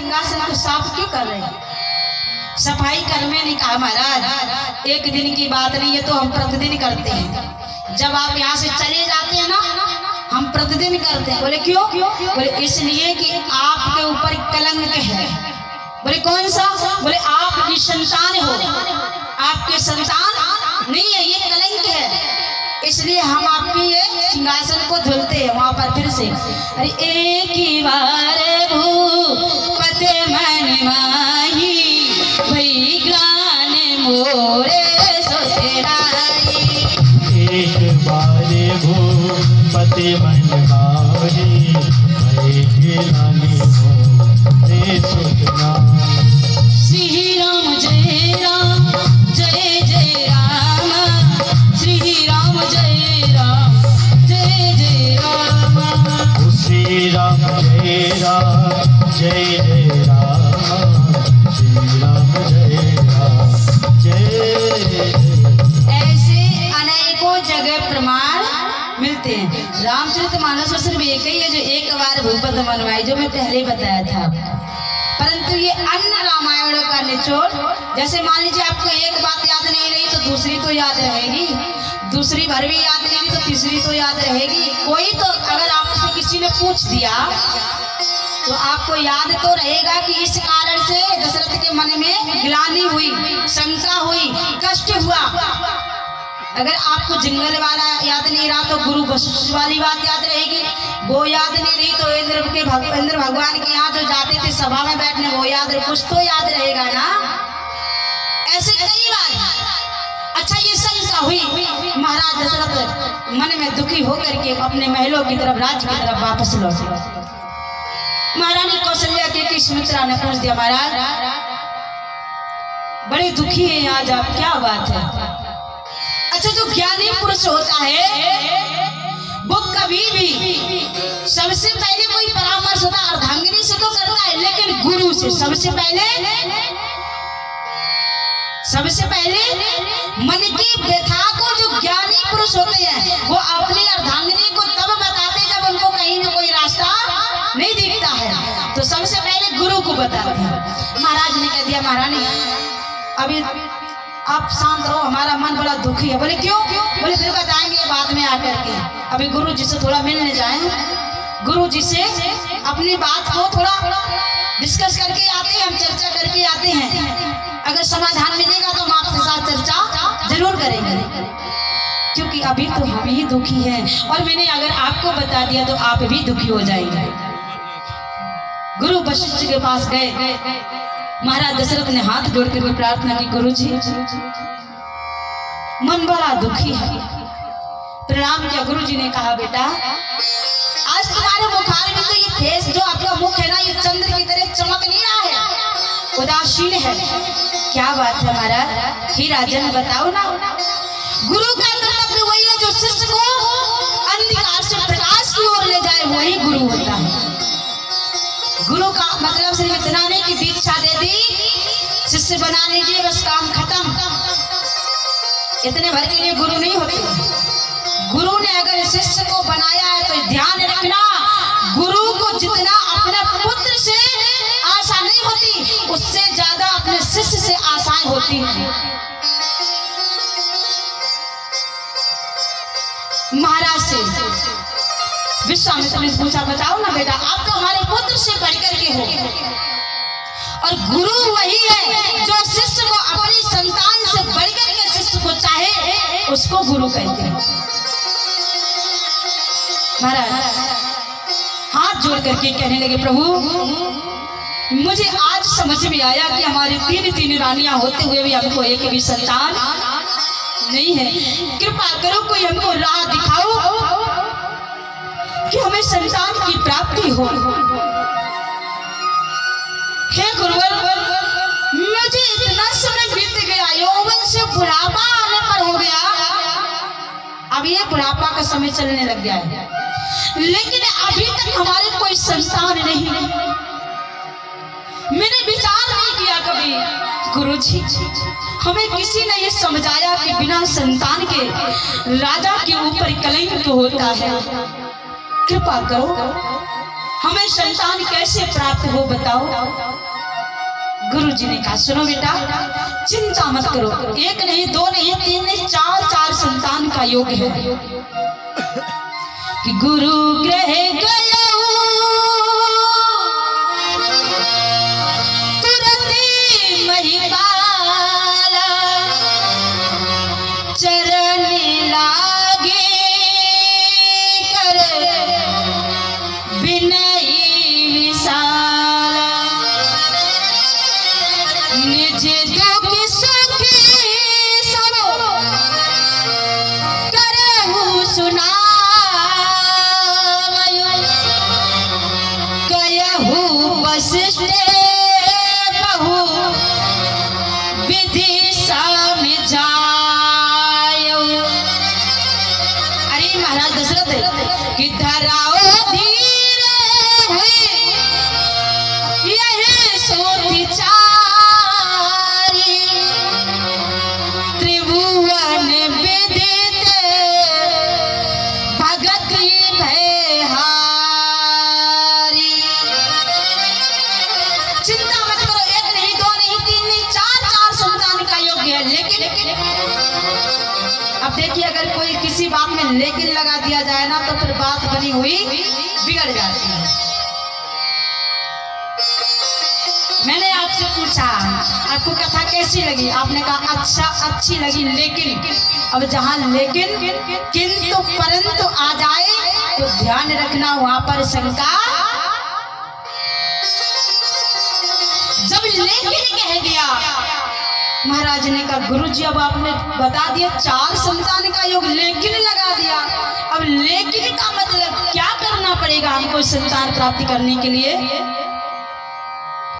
सिंहासन को साफ क्यों कर रहे हैं? सफाई करने ने कहा महाराज एक दिन की बात नहीं है, तो हम प्रतिदिन करते हैं। जब आप यहाँ से चले जाते हैं ना, हम प्रतिदिन करते हैं। बोले क्यों? बोले इसलिए कि आपके ऊपर कलंक है। बोले कौन सा? बोले आप निसंतान हो, आपके संतान नहीं है, ये कलंक है, इसलिए हम आपकी ये सिंहासन को धुलते हैं। वहां पर फिर से अरे एक ही बार भूपत मन माही भई ग्लान मोरे सोतेराई। एक बार भूपत मन माही भई ग्लान मोरे सोतेराई। श्री राम जय राम जय जय राम, श्री राम जय राम जय जय राम, श्री राम जय राम जय जय राम, श्री राम जय राम जय। ऐसे अनेकों जगह प्रमाण मिलते हैं। रामचरितमानस में सिर्फ एक ही है जो एक बार भूपत मनवाई, जो मैं पहले बताया था। परंतु ये अन्य रामायणों का निचोड़, जैसे मान लीजिए आपको एक बात याद नहीं रही तो दूसरी तो याद रहेगी, दूसरी भर भी याद नहीं रही तो तीसरी तो याद रहेगी। कोई तो अगर आपसे किसी ने पूछ दिया तो आपको याद तो रहेगा कि इस कारण से दशरथ के मन में ग्लानि हुई, शंका हुई, कष्ट हुआ। अगर आपको जंगल वाला याद नहीं रहा तो गुरु वशिष्ठ वाली बात याद रहेगी, वो याद नहीं रही तो इंद्र भगवान के यहाँ जो जाते थे सभा में बैठने, वो याद, कुछ तो याद रहेगा ना। ऐसे कई बार। अच्छा ये शंका हुई, महाराज दशरथ मन में दुखी होकर के अपने महलों की तरफ, राज्य की तरफ वापस लौटे। महारानी कौशल्या के सुमित्रा ने पूछ दिया, महाराज बड़े दुखी हैं आज आप, क्या बात है? अच्छा जो ज्ञानी पुरुष होता है वो कभी भी सबसे पहले कोई परामर्श होता है अर्धांगिनी से तो करता है, लेकिन गुरु से सबसे पहले मन की व्यथा को जो ज्ञानी पुरुष होते हैं वो अपनी अर्धांगिनी को तब बताते जब उनको कहीं ना कोई रास्ता नहीं दिखता है, तो सबसे पहले गुरु को बताते हैं। महाराज ने कह दिया, महारानी अभी आप शांत रहो, हमारा मन बड़ा दुखी है। बोले क्यों? बोले फिर बताएंगे बाद में आकर के, अभी गुरु जी से थोड़ा मिलने जाएं, गुरु जी से अपनी बात को थोड़ा डिस्कस करके आते हैं, हम चर्चा करके आते हैं। अगर समाधान मिलेगा तो हम आपके साथ चर्चा जरूर करेंगे, क्योंकि अभी तो हम ही दुखी हैं और मैंने अगर आपको बता दिया तो आप भी दुखी हो जाएंगे। गुरु वशिष्ठ के पास गए, महाराज दशरथ ने हाथ जोड़ कर प्रार्थना की, गुरु जी मन बड़ा दुखी है। प्रणाम किया। गुरु जी ने कहा, बेटा आज तुम्हारे मुखार में तो ये फेस जो आपका मुख है ना, ये चंद्र की तरह चमक नहीं रहा है, उदासीन है। क्या बात है महाराज? ही राजन बताओ ना। गुरु का कर्तव्य वही है जो शिष्य को अंधकार से प्रकाश की ओर ले जाए, वही गुरु होता है। गुरु का मतलब सिर्फ इतना नहीं कि दीक्षा दे दी, शिष्य बना लीजिए, बस काम खत्म, इतने भर के लिए गुरु नहीं होते। गुरु ने अगर शिष्य को बनाया है तो ध्यान रखना, गुरु को जितना अपने पुत्र से आशा नहीं होती, उससे ज्यादा अपने शिष्य से आशाएं होती हैं। महाराज से विश्वामित्र ने पूछा, बताओ ना बेटा, आप तो हमारे पुत्र से बढ़कर के हो, और गुरु वही है जो शिष्य को अपनी संतान से बढ़कर के शिष्य को चाहे, उसको गुरु कहते हैं। महाराज हाथ जोड़ करके कहने लगे, प्रभु मुझे आज समझ में आया कि हमारी तीन रानियां होते हुए भी हमको एक भी संतान नहीं है। कृपा करो कोई हमको राह दिखाओ कि हमें संतान की प्राप्ति हो। हे गुरुवर, मुझे इतना समय बीत गया, यौवन से बुढ़ापा आने पर हो गया, अब ये बुढ़ापा का समय चलने लग गया है, लेकिन अभी तक हमारे कोई संतान नहीं। मैंने विचार नहीं किया कभी, गुरुजी हमें किसी ने ये समझाया कि बिना संतान के राजा के ऊपर कलंक होता है। कृपा करो, हमें संतान कैसे प्राप्त हो बताओ। गुरुजी ने कहा सुनो बेटा, चिंता मत करो, एक नहीं, दो नहीं, तीन नहीं, चार संतान का योग है कि गुरु ग्रह गया तुरंत महिपाला, चरण लागे कर विनय विशाल, निज दुख सुख सब करहु सुनावयो, कयहु वशिष्ठ बहु विधि समझायो। अरे महाराज दशरथ कि धराओ धीर हुई यही सोच चारी, त्रिभुवन विदित भगत भयहारी। चिंता मत करो, एक नहीं, दो नहीं, तीन नहीं, चार संतान का योग्य है। लेकिन अब देखिए, अगर कोई किसी बात में लेकिन लगा दिया जाए ना तो फिर बात बनी हुई बिगड़ जाती है। मैंने आपसे पूछा आपको कथा कैसी लगी, आपने कहा अच्छा, अच्छी लगी, लेकिन अब जहां लेकिन किंतु परंतु आ जाए तो ध्यान रखना वहां पर शंका। जब लेकिन कह दिया, महाराज ने कहा गुरुजी अब आपने बता दिया 4 संतान का योग, लेकिन लगा दिया, अब लेकिन का मतलब क्या करना पड़ेगा हमको संतान प्राप्ति करने के लिए?